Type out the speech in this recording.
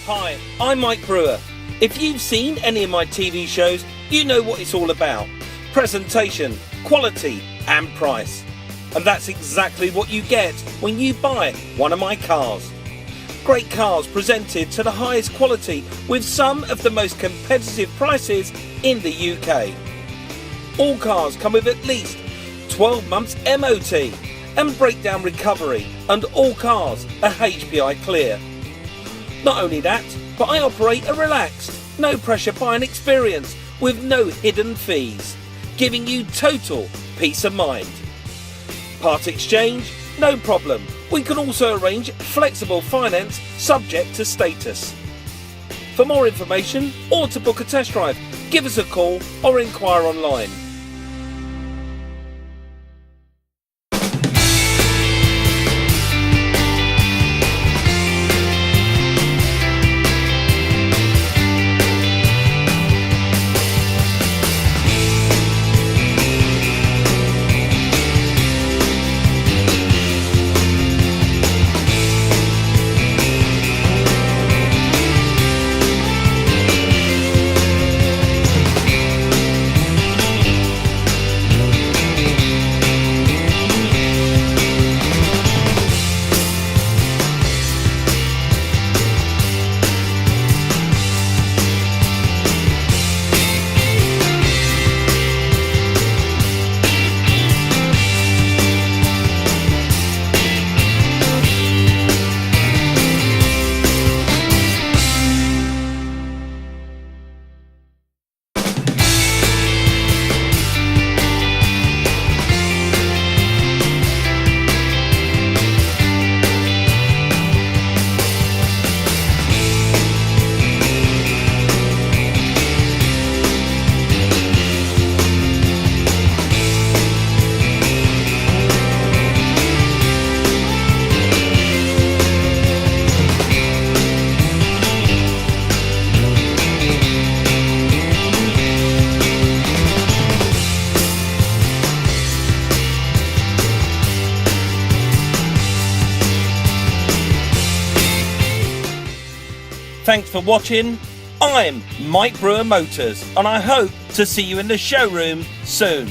Hi, I'm Mike Brewer. If you've seen any of my TV shows, you know what it's all about. Presentation, quality and price. And that's exactly what you get when you buy one of my cars. Great cars presented to the highest quality with some of the most competitive prices in the UK. All cars come with at least 12 months MOT and breakdown recovery, and all cars are HPI clear. Not only that, but I operate a relaxed, no pressure buying experience with no hidden fees, giving you total peace of mind. Part exchange? No problem. We can also arrange flexible finance subject to status. For more information or to book a test drive, give us a call or inquire online. Thanks for watching. I'm Mike Brewer Motors, and I hope to see you in the showroom soon.